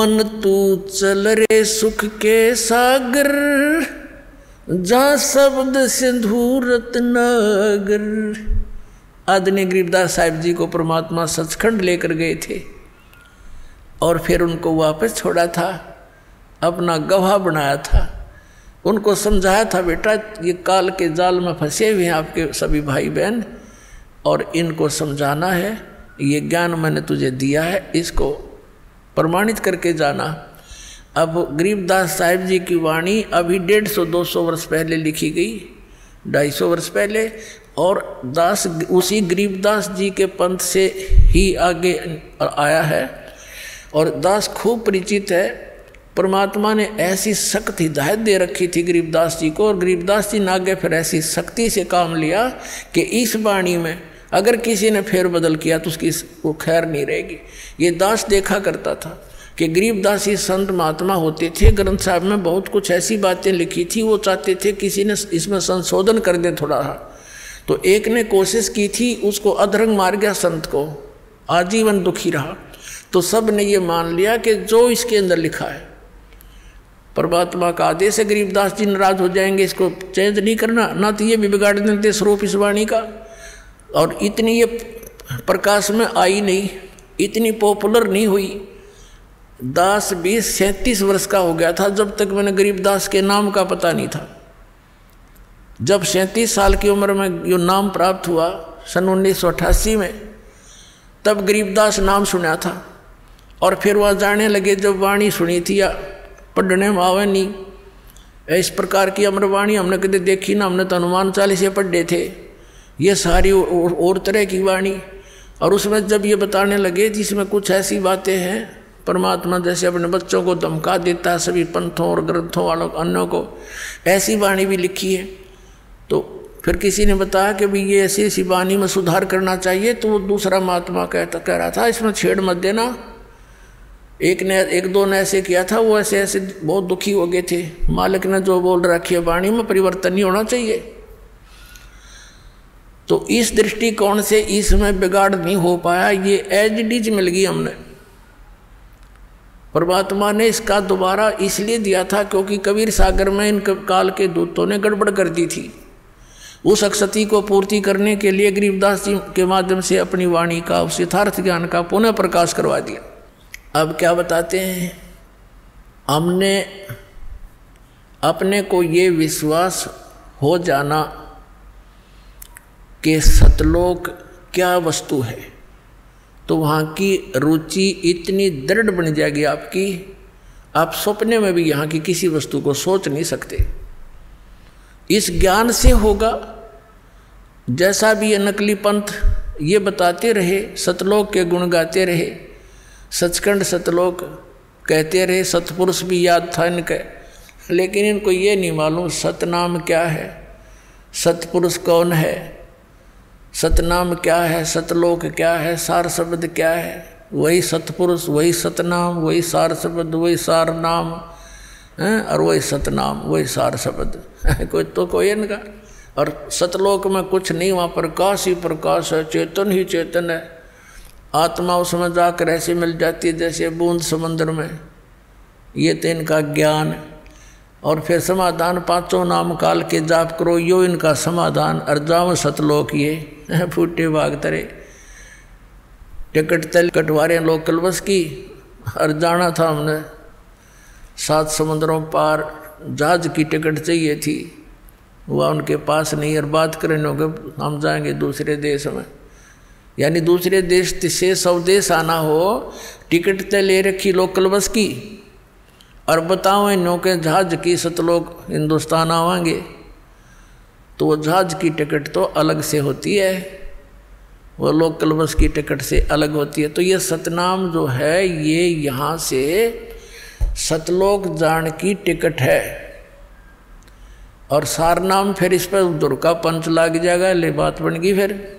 मन तू चल रे सुख के सागर, जहाँ शब्द सिंधु रत्नागर। आदरणीय गरीबदास साहिब जी को परमात्मा सचखंड लेकर गए थे और फिर उनको वापस छोड़ा था, अपना गवाह बनाया था, उनको समझाया था बेटा ये काल के जाल में फंसे हुए हैं आपके सभी भाई बहन, और इनको समझाना है, ये ज्ञान मैंने तुझे दिया है, इसको प्रमाणित करके जाना। अब गरीबदास साहिब जी की वाणी अभी 150-200 वर्ष पहले लिखी गई, 250 वर्ष पहले, और दास उसी गरीबदास जी के पंथ से ही आगे आया है, और दास खूब परिचित है। परमात्मा ने ऐसी सख्त हिदायत दे रखी थी गरीबदास जी को, और गरीबदास जी ने आगे फिर ऐसी सख्ती से काम लिया कि इस वाणी में अगर किसी ने फेर बदल किया तो उसकी वो खैर नहीं रहेगी। ये दास देखा करता था कि गरीबदास ही संत महात्मा होते थे, ग्रंथ साहब में बहुत कुछ ऐसी बातें लिखी थी, वो चाहते थे किसी ने इसमें संशोधन कर दे थोड़ा सा, तो एक ने कोशिश की थी, उसको अधरंग मार गया संत को, आजीवन दुखी रहा। तो सब ने ये मान लिया कि जो इसके अंदर लिखा है परमात्मा का आदेश है, गरीबदास जी नाराज हो जाएंगे, इसको चेंज नहीं करना, ना तो ये भी बिगाड़ देते स्वरूप इस वाणी का। और इतनी ये प्रकाश में आई नहीं, इतनी पॉपुलर नहीं हुई। दास 20-37 वर्ष का हो गया था जब तक मैंने गरीबदास के नाम का पता नहीं था। जब 37 साल की उम्र में ये नाम प्राप्त हुआ सन 1988 में, तब गरीबदास नाम सुना था, और फिर वह जाने लगे जब वाणी सुनी थी या पढ़ने में आवे नहीं, इस प्रकार की अमरवाणी हमने कभी देखी ना, हमने तो हनुमान चालीसे पढ़े थे, ये सारी और तरह की वाणी। और उसमें जब ये बताने लगे जिसमें कुछ ऐसी बातें हैं, परमात्मा जैसे अपने बच्चों को धमका देता है सभी पंथों और ग्रंथों वालों अन्यों को, ऐसी वाणी भी लिखी है। तो फिर किसी ने बताया कि भाई ये ऐसी ऐसी वाणी में सुधार करना चाहिए, तो वो दूसरा महात्मा कह रहा था इसमें छेड़ मत देना। एक दो ने ऐसे किया था, वो ऐसे ऐसे बहुत दुखी हो गए थे, मालिक ने जो बोल रखी है वाणी में परिवर्तन नहीं होना चाहिए। तो इस दृष्टिकोण से इसमें बिगाड़ नहीं हो पाया, ये एज इट इज मिल गई हमने। परमात्मा ने इसका दोबारा इसलिए दिया था क्योंकि कबीर सागर में इन काल के दूतों ने गड़बड़ कर दी थी। उस अक्षति को पूर्ति करने के लिए गरीबदास जी के माध्यम से अपनी वाणी का, उस यथार्थ ज्ञान का पुनः प्रकाश करवा दिया। अब क्या बताते हैं, हमने अपने को ये विश्वास हो जाना कि सतलोक क्या वस्तु है, तो वहाँ की रुचि इतनी दृढ़ बन जाएगी आपकी, आप सपने में भी यहाँ की किसी वस्तु को सोच नहीं सकते। इस ज्ञान से होगा। जैसा भी ये नकली पंथ ये बताते रहे, सतलोक के गुण गाते रहे, सचखंड सतलोक कहते रहे, सतपुरुष भी याद था इनके, लेकिन इनको ये नहीं मालूम सतनाम क्या है, सतपुरुष कौन है, सतनाम क्या है, सतलोक क्या है, सार शब्द क्या है। वही सतपुरुष, वही सतनाम, वही सार शब्द, वही सार नाम, और वही सतनाम, वही सार शब्द कोई इनका। और सतलोक में कुछ नहीं, वहाँ प्रकाश ही प्रकाश है, चेतन ही चेतन है। आत्मा उसमें जाकर ऐसे मिल जाती है जैसे बूंद समंदर में। ये तो इनका ज्ञान। और फिर समाधान, पांचों नाम काल के जाप करो, यो इनका समाधान। अर्जाम सतलोक ये फूटे बाग तरे, टिकट तल कटवारे लोग कलवस की। और जाना था हमने 7 समुद्रों पार, जहाज की टिकट चाहिए थी, वह उनके पास नहीं। और बात करें होगा हम जाएंगे दूसरे देश में, यानी दूसरे देश से स्वदेश आना हो, टिकट तय ले रखी लोकल बस की, और बताओ इन के जहाज की सतलोक हिंदुस्तान आवांगे, तो वो जहाज की टिकट तो अलग से होती है, वो लोकल बस की टिकट से अलग होती है। तो ये सतनाम जो है ये यहाँ से सतलोक जान की टिकट है। और सारनाम फिर इस पर दुर का पंच लग जाएगा, ले बात बन गई, फिर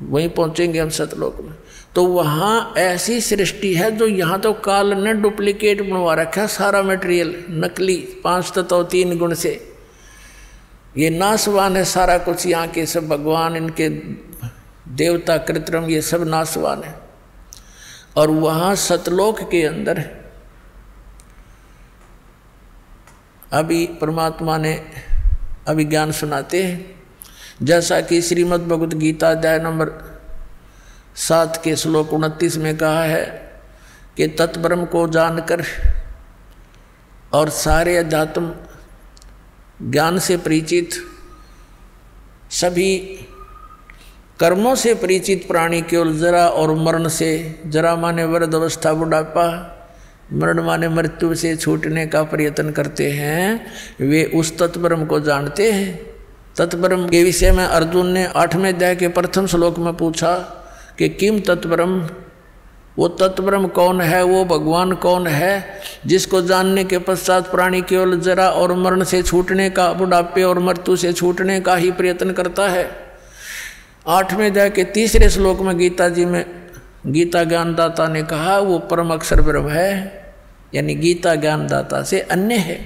वहीं पहुँचेंगे हम सतलोक में। तो वहाँ ऐसी सृष्टि है जो यहाँ तो काल ने डुप्लीकेट बनवा रखा है, सारा मटेरियल नकली, 5 तत्व 3 गुण से ये नाशवान है सारा कुछ। यहाँ के सब भगवान, इनके देवता कृत्रिम, ये सब नाशवान है। और वहाँ सतलोक के अंदर अभी परमात्मा ने अभिज्ञान सुनाते हैं, जैसा कि श्रीमद् भगवद गीता अध्याय नंबर 7 के श्लोक 29 में कहा है कि तत्ब्रह्म को जानकर और सारे अध्यात्म ज्ञान से परिचित, सभी कर्मों से परिचित प्राणी केवल जरा और मरण से, जरा माने वृद्ध अवस्था बुढ़ापा, मरण माने मृत्यु से छूटने का प्रयत्न करते हैं, वे उस तत्ब्रह्म को जानते हैं। तत्ब्रह्म के विषय में अर्जुन ने 8वें अध्याय के प्रथम श्लोक में पूछा कि किम तत्ब्रह्म, वो तत्ब्रह्म कौन है, वो भगवान कौन है जिसको जानने के पश्चात प्राणी केवल जरा और मरण से छूटने का, बुढ़ापे और मृत्यु से छूटने का ही प्रयत्न करता है। 8वें अध्याय के 3रे श्लोक में गीता जी में गीता ज्ञानदाता ने कहा वो परम अक्षर ब्रह्म है, यानी गीता ज्ञानदाता से अन्य है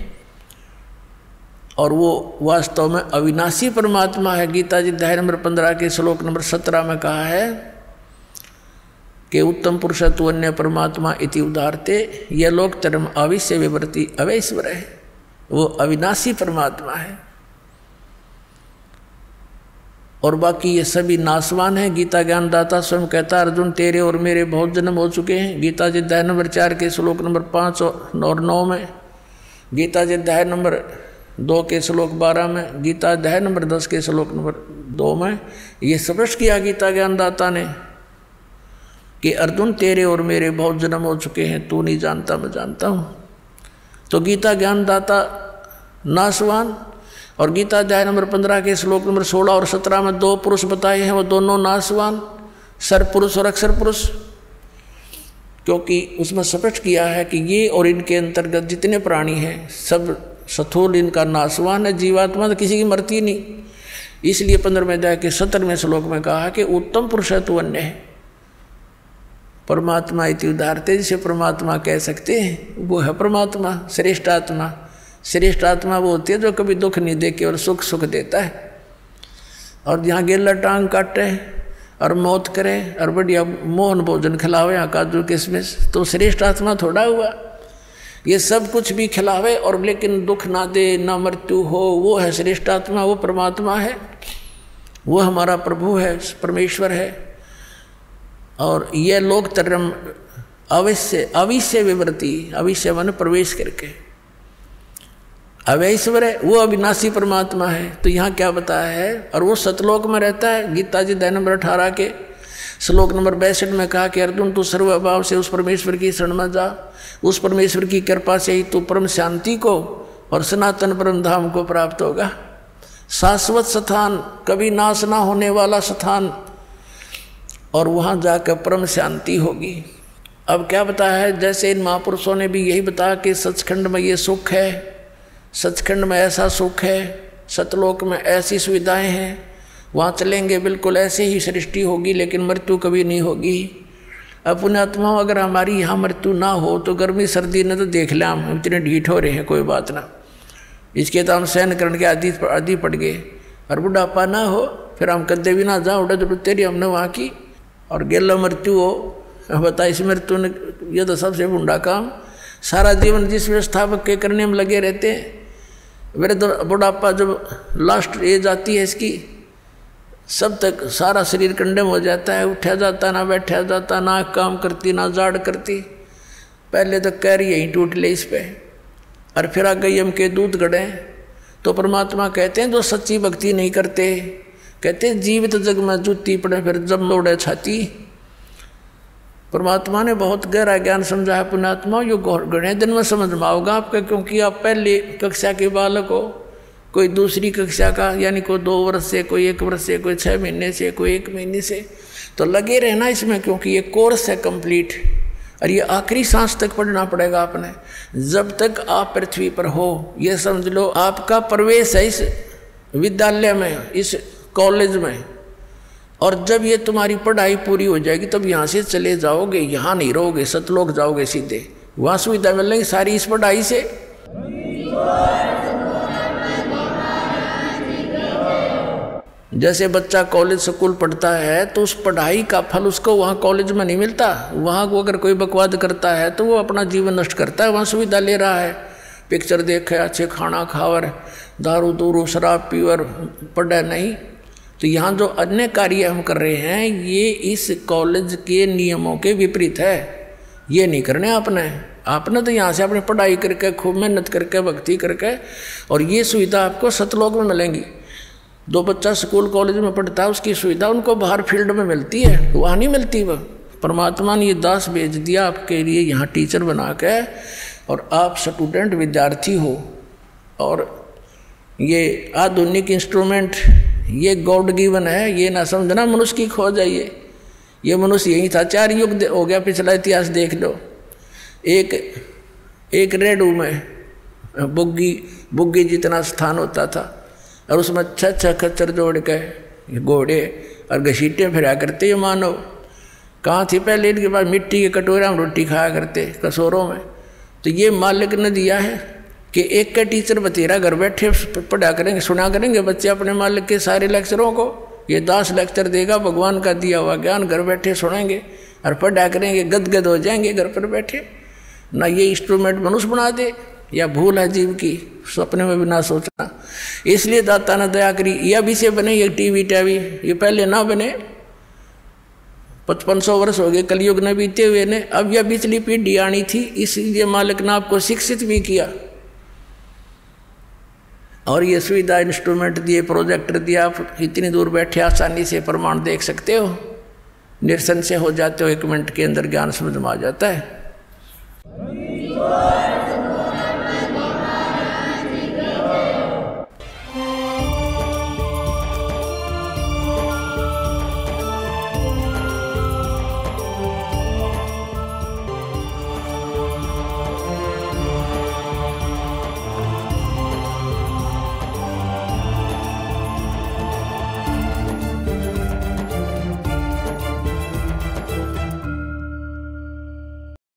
और वो वास्तव में अविनाशी परमात्मा है। गीता जी अध्याय नंबर 15 के श्लोक नंबर 17 में कहा है कि उत्तम पुरुषत्व अन्य परमात्मा इति उदाहरते, यह लोक तरम अविश्य विवर्ती अवैश्वर है, वो अविनाशी परमात्मा है और बाकी ये सभी नाशवान हैं। गीता ज्ञानदाता स्वयं कहता अर्जुन तेरे और मेरे बहुत जन्म हो चुके हैं। गीता जी अध्याय नंबर 4 के श्लोक नंबर 5 और 9 में, गीता जी अध्याय नंबर 2 के श्लोक 12 में, गीता अध्याय नंबर 10 के श्लोक नंबर 2 में ये स्पष्ट किया गीता ज्ञानदाता ने कि अर्जुन तेरे और मेरे बहुत जन्म हो चुके हैं, तू नहीं जानता मैं जानता हूँ। तो गीता ज्ञानदाता नाशवान, और गीता अध्याय नंबर 15 के श्लोक नंबर 16 और 17 में 2 पुरुष बताए हैं, वो दोनों नाशवान, सर पुरुष और अक्षर पुरुष, क्योंकि उसमें स्पष्ट किया है कि ये और इनके अंतर्गत जितने प्राणी हैं सब स्थूल इनका नाशवान है, जीवात्मा तो किसी की मरती नहीं। इसलिए 15वें अध्याय के 17वें श्लोक में कहा कि उत्तम पुरुषत्व अन्य है परमात्मा इति उदाहरते, जिसे परमात्मा कह सकते हैं वो है परमात्मा, श्रेष्ठ आत्मा। श्रेष्ठ आत्मा वो होती है जो कभी दुख नहीं दे, केवल सुख सुख देता है। और जहाँ गेला टांग काटे और मौत करे और बढ़िया मोहन भोजन खिलावे, यहाँ काजू किशमिश, तो श्रेष्ठ आत्मा थोड़ा हुआ। ये सब कुछ भी खिलावे और लेकिन दुख ना दे, ना मृत्यु हो, वो है श्रेष्ठ आत्मा, वो परमात्मा है, वो हमारा प्रभु है, परमेश्वर है। और यह लोक तरम अविश्य विवृत्ति, अविश्य मन प्रवेश करके, अवैश्वर है, वो अविनाशी परमात्मा है। तो यहाँ क्या बताया है, और वो सतलोक में रहता है। गीता जी अध्याय नंबर 18 के श्लोक नंबर 62 में कहा कि अर्जुन तू सर्वभाव से उस परमेश्वर की शरण में जा, उस परमेश्वर की कृपा से ही तू परम शांति को और सनातन परम धाम को प्राप्त होगा। शाश्वत स्थान, कभी नाश ना होने वाला स्थान, और वहाँ जाकर परम शांति होगी। अब क्या बताया है, जैसे इन महापुरुषों ने भी यही बताया कि सचखंड में ये सुख है, सचखंड में ऐसा सुख है, सतलोक में ऐसी सुविधाएं हैं, वहाँ चलेंगे बिल्कुल ऐसे ही सृष्टि होगी, लेकिन मृत्यु कभी नहीं होगी। अब पुण्यात्मा अगर हमारी यहाँ मृत्यु ना हो तो गर्मी सर्दी ने तो देख लिया, हम इतने ढीठ हो रहे हैं, कोई बात ना, इसके तो हम सहन करने के आदि पड़ गए। और बुढ़ापा ना हो फिर हम कदे भी ना जाओ, उड़ा तेरी हमने वहाँ की, और गेला मृत्यु हो, बता इस मृत्यु ने, ये तो सबसे बुढ़ा काम। सारा जीवन जिस व्यवस्थापक के करने में लगे रहते हैं, वृद्ध बुढ़ापा जब लास्ट एज आती है इसकी, सब तक सारा शरीर कंडम हो जाता है, उठा जाता ना बैठा जाता, ना काम करती ना जाड़ करती। पहले तो कैर यहीं टूट ले इस पे, और फिर आ गई हम के दूध गड़े। तो परमात्मा कहते हैं जो सच्ची भक्ति नहीं करते, कहते जीवित जग में जूती पड़े फिर जब लोड़े छाती। परमात्मा ने बहुत गहरा ज्ञान समझा है पुण्यात्मा, यो घने दिन में समझ में आओगा आपका, क्योंकि आप पहली कक्षा के बालक हो, कोई दूसरी कक्षा का, यानी कोई 2 वर्ष से, कोई 1 वर्ष से, कोई 6 महीने से, कोई 1 महीने से, तो लगे रहना इसमें, क्योंकि ये कोर्स है कंप्लीट, और ये आखिरी सांस तक पढ़ना पड़ेगा आपने, जब तक आप पृथ्वी पर हो। ये समझ लो आपका प्रवेश है इस विद्यालय में, इस कॉलेज में, और जब ये तुम्हारी पढ़ाई पूरी हो जाएगी तब यहाँ से चले जाओगे, यहाँ नहीं रहोगे, सतलोक जाओगे सीधे, वहाँ सुविधा मिलेगी सारी इस पढ़ाई से। जैसे बच्चा कॉलेज स्कूल पढ़ता है तो उस पढ़ाई का फल उसको वहाँ कॉलेज में नहीं मिलता, वहाँ को अगर कोई बकवाद करता है तो वो अपना जीवन नष्ट करता है, वहाँ सुविधा ले रहा है। पिक्चर देखे, अच्छे खाना खावर, दारू दूरू शराब पीवर पढ़े नहीं। तो यहाँ जो अन्य कार्य हम कर रहे हैं ये इस कॉलेज के नियमों के विपरीत है। ये नहीं करने आपने तो यहाँ से अपनी पढ़ाई करके खूब मेहनत करके भक्ति करके, और ये सुविधा आपको सतलोक में मिलेंगी। जो बच्चा स्कूल कॉलेज में पढ़ता है उसकी सुविधा उनको बाहर फील्ड में मिलती है, वहाँ नहीं मिलती। वह परमात्मा ने ये दास भेज दिया आपके लिए यहाँ टीचर बना के, और आप स्टूडेंट विद्यार्थी हो। और ये आधुनिक इंस्ट्रूमेंट ये गॉड गिवन है, ये ना समझना मनुष्य की खोज है। ये मनुष्य यही था, 4 युग हो गया, पिछला इतिहास देख लो। एक रेडू में बुग्गी जितना स्थान होता था, और उसमें 6 खच्चर जोड़ के घोड़े और घसीटे फिरा करते। ये मानव कहाँ थी पहले, इनके पास मिट्टी के कटोरा में रोटी खाया करते कसोरों में। तो ये मालिक ने दिया है कि एक का टीचर बतेरा घर बैठे पढ़ा करेंगे, सुना करेंगे बच्चे अपने मालिक के सारे लेक्चरों को। ये 10 लेक्चर देगा, भगवान का दिया हुआ ज्ञान घर बैठे सुनेंगे और पढ़ा करेंगे, गदगद हो जाएंगे घर पर बैठे। ना ये इंस्ट्रूमेंट मनुष्य बना दे, या भूल है जीव की, सपने में भी ना सोचना। इसलिए दाता ने दया करी, यह भी से बने ये टीवी ये पहले ना बने। 5500 वर्ष हो गए कलयुग ने बीते हुए ने, अब यह पिछली पीढ़ी आनी थी, इसलिए मालिक ने आपको शिक्षित भी किया। और ये सुविधा इंस्ट्रूमेंट दिए, प्रोजेक्टर दिया, आप इतनी दूर बैठे आसानी से प्रमाण देख सकते हो, निरसन से हो जाते हो, 1 मिनट के अंदर ज्ञान समझ में आ जाता है।